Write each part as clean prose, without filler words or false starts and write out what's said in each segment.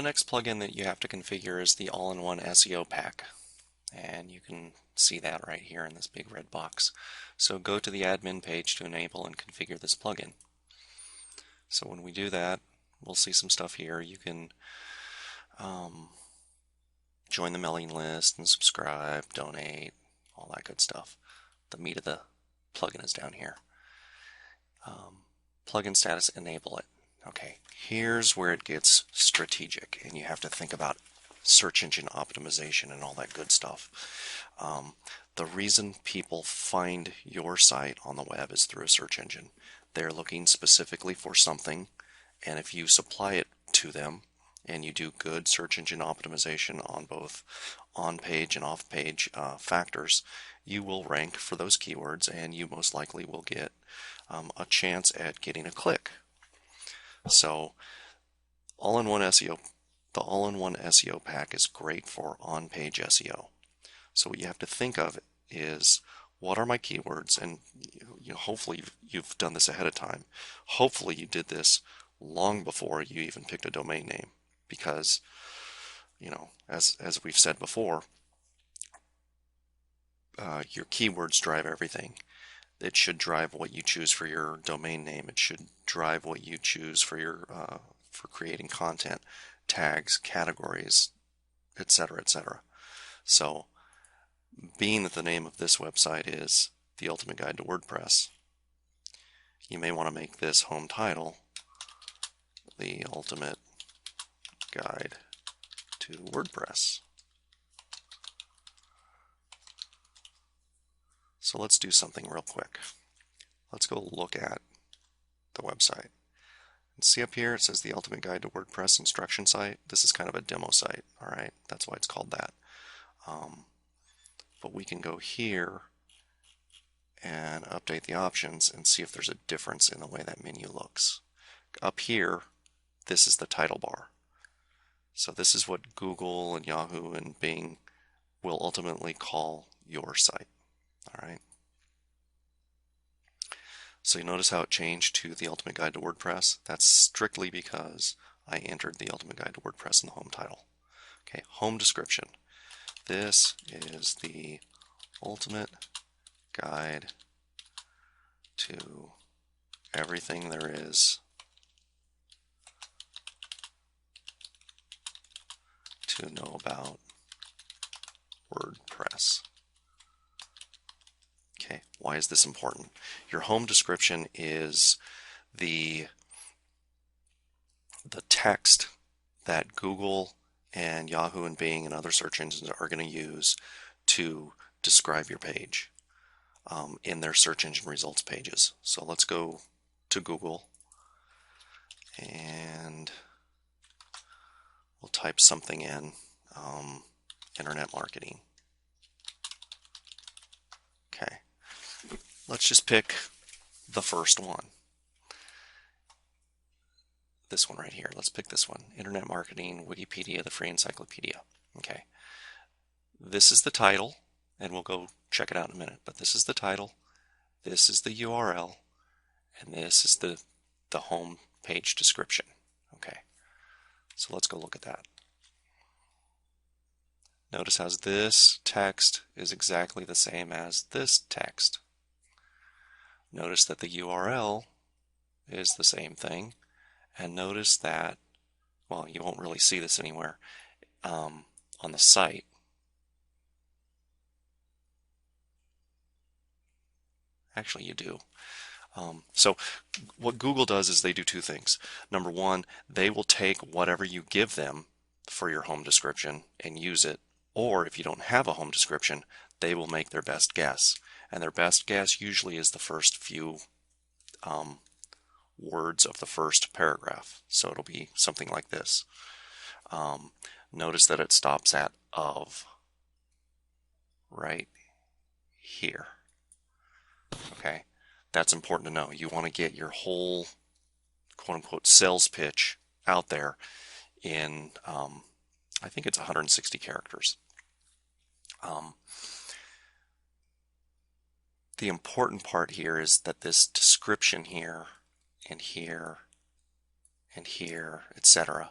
next plugin that you have to configure is the all-in-one SEO pack, and you can see that right here in this big red box. So go to the admin page to enable and configure this plugin. So when we do that, we'll see some stuff here. You can join the mailing list and subscribe, donate, all that good stuff. The meat of the plugin is down here. Plugin status, enable it. Okay, here's where it gets strategic, and you have to think about search engine optimization and all that good stuff. The reason people find your site on the web is through a search engine. They're looking specifically for something, and if you supply it to them and you do good search engine optimization on both on-page and off-page factors, you will rank for those keywords, and you most likely will get a chance at getting a click. So all-in-one SEO, the all-in-one SEO pack is great for on-page SEO. So what you have to think of is, what are my keywords? And hopefully you've done this ahead of time. Hopefully you did this long before you even picked a domain name, because as we've said before, your keywords drive everything. It should drive what you choose for your domain name. It should drive what you choose for your for creating content, tags, categories, etc., etc. So, being that the name of this website is The Ultimate Guide to WordPress, you may want to make this home title The Ultimate Guide to WordPress. So let's do something real quick. Let's go look at the website. And see up here it says The Ultimate Guide to WordPress instruction site. This is kind of a demo site, alright? That's why it's called that. But we can go here and update the options and see if there's a difference in the way that menu looks. Up here, this is the title bar. So this is what Google and Yahoo and Bing will ultimately call your site. Alright. So you notice how it changed to The Ultimate Guide to WordPress? That's strictly because I entered The Ultimate Guide to WordPress in the home title. Okay, home description. This is the ultimate guide to everything there is to know about WordPress. Okay, why is this important? Your home description is the text that Google and Yahoo and Bing and other search engines are going to use to describe your page in their search engine results pages. So let's go to Google and we'll type something in, internet marketing. Okay, let's just pick the first one. This one right here. Let's pick this one. Internet marketing, Wikipedia, the free encyclopedia. Okay. This is the title, and we'll go check it out in a minute. But this is the title, this is the URL, and this is the home page description. Okay. So let's go look at that. Notice how this text is exactly the same as this text. Notice that the URL is the same thing. And notice that, well, you won't really see this anywhere on the site. Actually, you do. So what Google does is they do two things. Number one, they will take whatever you give them for your home description and use it. Or if you don't have a home description, they will make their best guess. And their best guess usually is the first few words of the first paragraph. So it'll be something like this. Notice that it stops at of right here. Okay, that's important to know. You want to get your whole quote-unquote sales pitch out there in, I think it's 160 characters. The important part here is that this description here and here and here, etc.,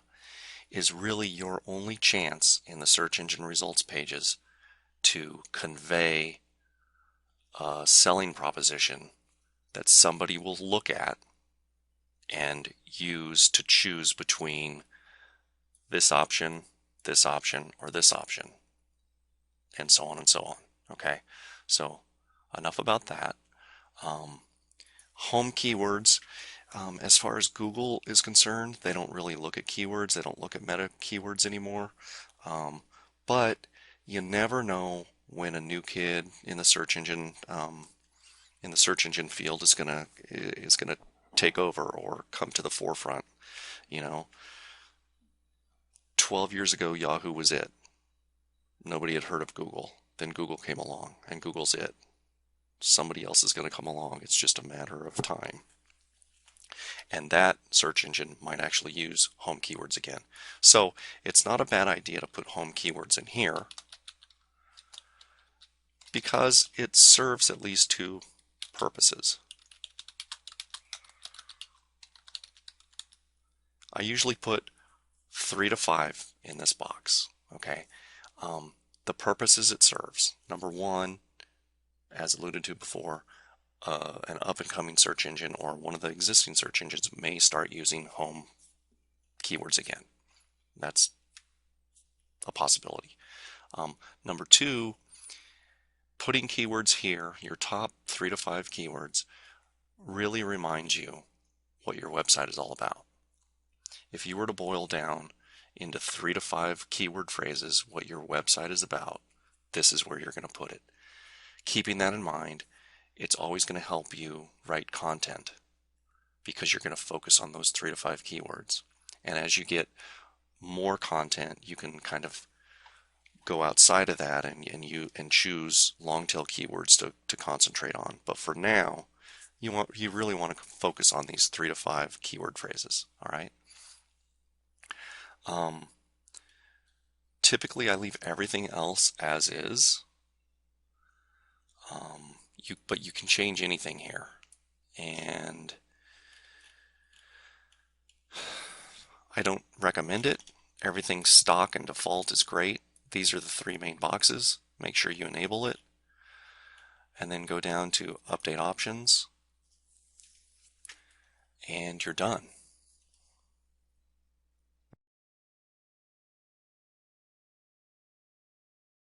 is really your only chance in the search engine results pages to convey a selling proposition that somebody will look at and use to choose between this option, or this option, and so on and so on. Okay, so enough about that. Home keywords, as far as Google is concerned, they don't really look at keywords. They don't look at meta keywords anymore. But you never know when a new kid in the search engine field is gonna take over or come to the forefront. You know, 12 years ago, Yahoo was it. Nobody had heard of Google. Then Google came along, and Google's it. Somebody else is going to come along. It's just a matter of time. And that search engine might actually use home keywords again. So it's not a bad idea to put home keywords in here, because it serves at least two purposes. I usually put 3 to 5 in this box. Okay, the purposes it serves. Number one, as alluded to before, an up-and-coming search engine or one of the existing search engines may start using home keywords again. That's a possibility. Number two, putting keywords here, your top 3 to 5 keywords, really reminds you what your website is all about. If you were to boil down into 3 to 5 keyword phrases what your website is about, this is where you're going to put it. Keeping that in mind, it's always going to help you write content, because you're going to focus on those 3 to 5 keywords. And as you get more content, you can kind of go outside of that and choose long tail keywords to concentrate on. But for now, you really want to focus on these 3 to 5 keyword phrases. All right. Typically, I leave everything else as is. But you can change anything here, and I don't recommend it. Everything stock and default is great. These are the 3 main boxes. Make sure you enable it, and then go down to update options, and you're done.